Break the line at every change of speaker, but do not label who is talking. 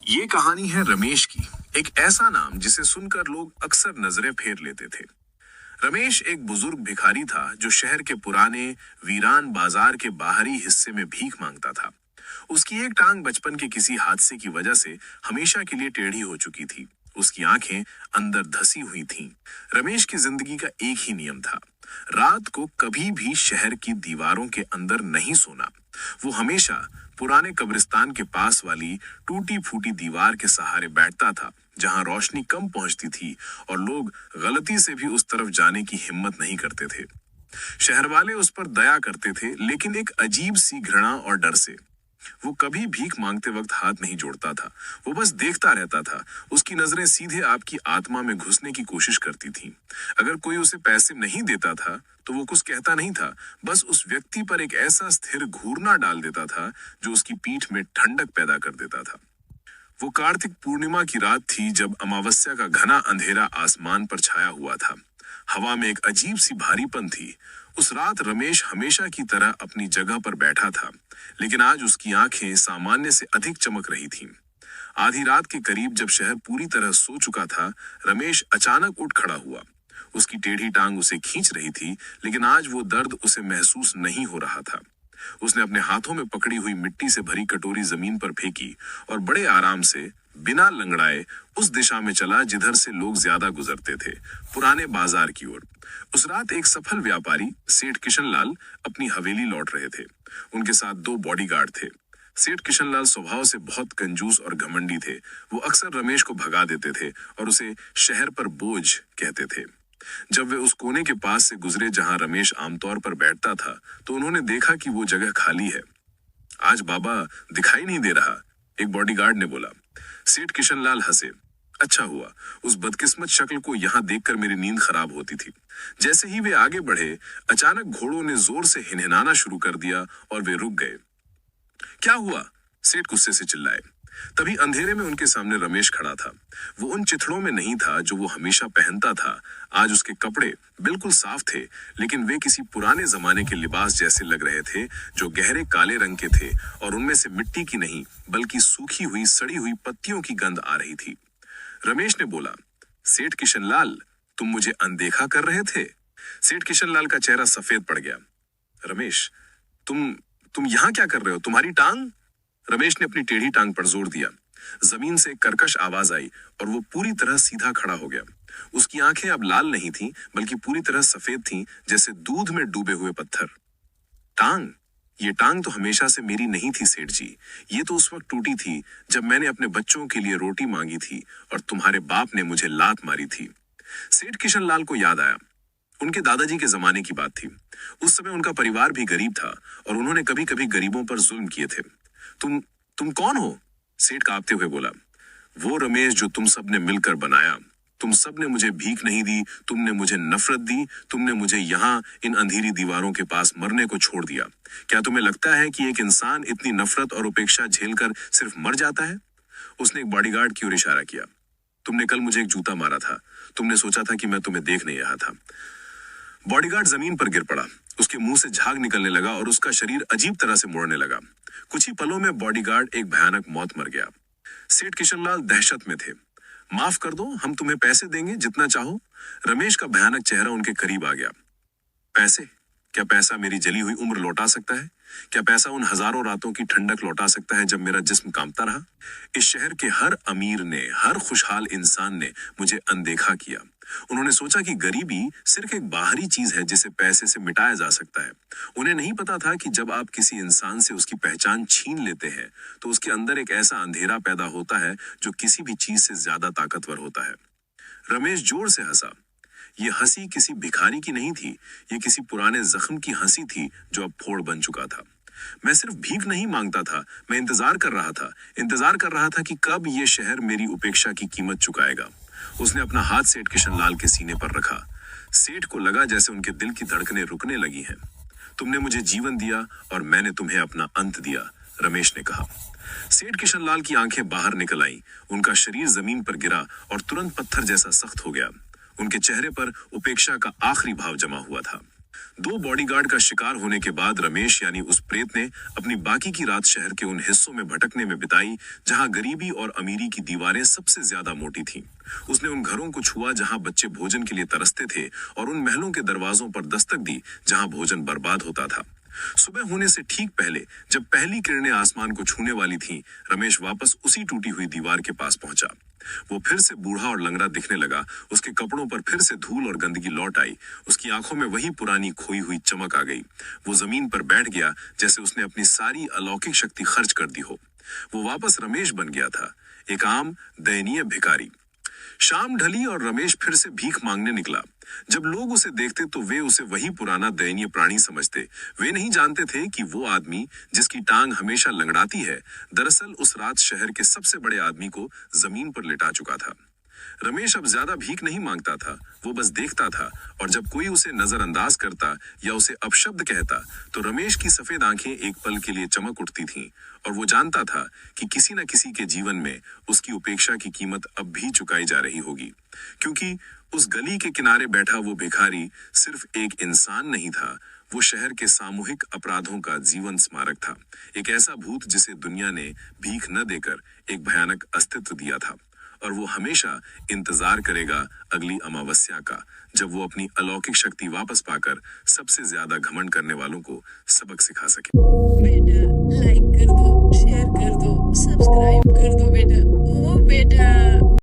ये कहानी है रमेश की। एक ऐसा नाम जिसे सुनकर लोग अक्सर नजरें फेर लेते थे। रमेश एक बुजुर्ग भिखारी था जो शहर के पुराने वीरान बाजार के बाहरी हिस्से में भीख मांगता था। उसकी एक टांग बचपन के किसी हादसे की वजह से हमेशा के लिए टेढ़ी हो चुकी थी। उसकी आंखें अंदर धसी हुई थीं। रमेश की जिंदगी का एक ही नियम था, रात को कभी भी शहर की दीवारों के अंदर नहीं सोना। वो हमेशा पुराने कब्रिस्तान के पास वाली टूटी फूटी दीवार के सहारे बैठता था, जहां रोशनी कम पहुंचती थी और लोग गलती से भी उस तरफ जाने की हिम्मत नहीं करते थे। शहर वाले उस पर दया करते थे, लेकिन एक अजीब सी घृणा और डर से। वो कभी भीख मांगते वक्त हाथ नहीं जोड़ता था, वो बस देखता रहता था। उसकी नजरें सीधे आपकी आत्मा में घुसने की कोशिश करती थीं। अगर कोई उसे पैसे नहीं देता था तो वो कुछ कहता नहीं था, बस उस व्यक्ति पर एक ऐसा स्थिर घूरना डाल देता था जो उसकी पीठ में ठंडक पैदा कर देता था। वो कार्तिक पूर्णिमा की रात थी, जब अमावस्या का घना अंधेरा आसमान पर छाया हुआ था। हवा में एक अजीब सी भारीपन थी। उस रात रमेश हमेशा की तरह अपनी जगह पर बैठा था, लेकिन आज उसकी आंखें सामान्य से अधिक चमक रही थीं। आधी रात के करीब जब शहर पूरी तरह सो चुका था, रमेश अचानक उठ खड़ा हुआ। उसकी टेढ़ी टांग उसे खींच रही थी, लेकिन आज वो दर्द उसे महसूस नहीं हो रहा था। उसने अपने हाथों में पकड़ी हुई मिट्टी से भरी कटोरी जमीन पर फेंकी और बड़े आराम से, बिना लंगड़ाए, उस दिशा में चला जिधर से लोग ज्यादा गुजरते थे, पुराने बाजार की ओर। उस रात एक सफल व्यापारी सेठ किशनलाल अपनी हवेली लौट रहे थे। उनके साथ 2 बॉडीगार्ड थे। सेठ किशनलाल स्वभाव से बहुत कंजूस और घमंडी थे। वो अक्सर रमेश को भगा देते थे और उसे शहर पर बोझ कहते थे। जब वे उस कोने के पास से गुजरे जहां रमेश आमतौर पर बैठता था, तो उन्होंने देखा कि वो जगह खाली है। आज बाबा दिखाई नहीं दे रहा, एक बॉडीगार्ड ने बोला। सेठ किशनलाल हंसे। अच्छा हुआ, उस बदकिस्मत शक्ल को यहां देखकर मेरी नींद खराब होती थी। जैसे ही वे आगे बढ़े, अचानक घोड़ों ने जोर से हिनहिनाना शुरू कर दिया और वे रुक गए। क्या हुआ? सेठ गुस्से से चिल्लाए। तभी अंधेरे में उनके सामने रमेश खड़ा था। वो उन चिथड़ों में नहीं था जो वो हमेशा पहनता था। आज उसके कपड़े बिल्कुल साफ थे, लेकिन वे किसी पुराने जमाने के लिबास जैसे लग रहे थे, जो गहरे काले रंग के थे और उनमें से मिट्टी की नहीं बल्कि सूखी हुई सड़ी हुई पत्तियों की गंध आ रही थी। रमेश ने बोला, सेठ किशनलाल, तुम मुझे अनदेखा कर रहे थे? सेठ किशनलाल का चेहरा सफेद पड़ गया। रमेश, तुम यहां क्या कर रहे हो? तुम्हारी टांग? रमेश ने अपनी टेढ़ी टांग पर जोर दिया। जमीन से कर्कश आवाज आई और वो पूरी तरह सीधा खड़ा हो गया। उसकी आंखें अब लाल नहीं थीं, बल्कि पूरी तरह सफेद थीं, जैसे दूध में डूबे हुए पत्थर। टांग? ये टांग तो हमेशा से मेरी नहीं थी सेठ जी। ये तो उस वक्त टूटी थी जब मैंने अपने बच्चों के लिए रोटी मांगी थी और तुम्हारे बाप ने मुझे लात मारी थी। सेठ किशनलाल को याद आया। उनके दादाजी के जमाने की बात थी। उस समय उनका परिवार भी गरीब था और उन्होंने कभी कभी गरीबों पर जुल्म किए थे। तुम कौन हो? सेठ कांपते हुए बोला। वो रमेश जो तुम सबने मिलकर बनाया। तुम सबने मुझे भीख नहीं दी, तुमने मुझे नफरत दी, तुमने मुझे यहाँ इन अंधेरी दीवारों के पास मरने को छोड़ दिया। क्या तुम्हें लगता है कि एक इंसान इतनी नफरत और उपेक्षा झेलकर सिर्फ मर जाता है? उसने एक बॉडीगार्ड की ओर इशारा किया। तुमने कल मुझे एक जूता मारा था। तुमने सोचा था कि मैं तुम्हें देख नहीं रहा था। बॉडीगार्ड जमीन पर गिर पड़ा। उसके मुंह से झाग निकलने लगा और उसका शरीर अजीब तरह से मुड़ने लगा। कुछ ही पलों में बॉडीगार्ड एक भयानक मौत मर गया। सेठ किशनलाल दहशत में थे। माफ कर दो, हम तुम्हें पैसे देंगे जितना चाहो। रमेश का भयानक चेहरा उनके करीब आ गया। पैसे? क्या पैसा मेरी जली हुई उम्र लौटा सकता है? क्या पैसा उन हजारों रातों की ठंडक लौटा सकता है जब मेरा जिस्म कांपता रहा? इस शहर के हर अमीर ने, हर खुशहाल इंसान ने मुझे अनदेखा किया। उन्होंने सोचा कि गरीबी सिर्फ एक बाहरी चीज है जिसे पैसे से मिटाया जा सकता है। उन्हें नहीं पता था कि जब आप किसी इंसान से उसकी पहचान छीन लेते हैं, तो उसके अंदर एक ऐसा अंधेरा पैदा होता है जो किसी भी चीज से ज्यादा ताकतवर होता है। रमेश जोर से हंसा। ये हंसी किसी भिखारी की नहीं थी, ये किसी पुराने जख्म की हंसी थी जो अब फोड़ बन चुका था। मैं सिर्फ भीख नहीं मांगता था, मैं इंतजार कर रहा था कि कब ये शहर मेरी उपेक्षा की कीमत चुकाएगा। उसने अपना हाथ सेठ किशनलाल के सीने पर रखा। सेठ को लगा जैसे उनके दिल की धड़कनें रुकने लगी हैं। तुमने मुझे जीवन दिया और मैंने तुम्हें अपना अंत दिया, रमेश ने कहा। सेठ किशनलाल की आंखें बाहर निकल आईं। उनका शरीर जमीन पर गिरा और तुरंत पत्थर जैसा सख्त हो गया। उनके चेहरे पर उपेक्षा का आखिरी भाव जमा हुआ था। दो बॉडीगार्ड का शिकार होने के बाद रमेश यानी उस प्रेत ने अपनी बाकी की रात शहर के उन हिस्सों में भटकने में बिताई जहां गरीबी और अमीरी की दीवारें सबसे ज्यादा मोटी थीं। उसने उन घरों को छुआ जहां बच्चे भोजन के लिए तरसते थे और उन महलों के दरवाजों पर दस्तक दी जहां भोजन बर्बाद होता था। सुबह होने से ठीक पहले जब पहली किरणें आसमान को छूने वाली थीं, रमेश वापस उसी टूटी हुई दीवार के पास पहुंचा। वो फिर से बूढ़ा और लंगड़ा दिखने लगा। उसके कपड़ों पर फिर से धूल और गंदगी लौट आई। उसकी आंखों में वही पुरानी खोई हुई चमक आ गई। वो जमीन पर बैठ गया जैसे उसने अपनी सारी अलौकिक शक्ति खर्च कर दी हो। वो वापस रमेश बन गया था, एक आम दयनीय भिखारी। शाम ढली और रमेश फिर से भीख मांगने निकला। जब लोग उसे देखते तो वे उसे वही पुराना दयनीय प्राणी समझते। वे नहीं जानते थे कि वो आदमी जिसकी टांग हमेशा लंगड़ाती है, दरअसल उस रात शहर के सबसे बड़े आदमी को जमीन पर लिटा चुका था। रमेश अब ज्यादा भीख नहीं मांगता था, वो बस देखता था, और जब कोई उसे नजरअंदाज करता या उसे अपशब्द कहता तो रमेश की सफेद आंखें एक पल के लिए चमक उठती थीं और वो जानता था कि किसी न किसी के जीवन में उसकी उपेक्षा की कीमत अब भी चुकाई जा रही होगी, क्योंकि उस गली के किनारे बैठा वो भिखारी सिर्फ एक इंसान नहीं था, वो शहर के सामूहिक अपराधों का जीवन स्मारक था। एक ऐसा भूत जिसे दुनिया ने भीख न देकर एक भयानक अस्तित्व दिया था, और वो हमेशा इंतजार करेगा अगली अमावस्या का, जब वो अपनी अलौकिक शक्ति वापस पाकर सबसे ज्यादा घमंड करने वालों को सबक सिखा सके।
बेटा लाइक कर दो, शेयर कर दो, सब्सक्राइब कर दो बेटा, ओ बेटा।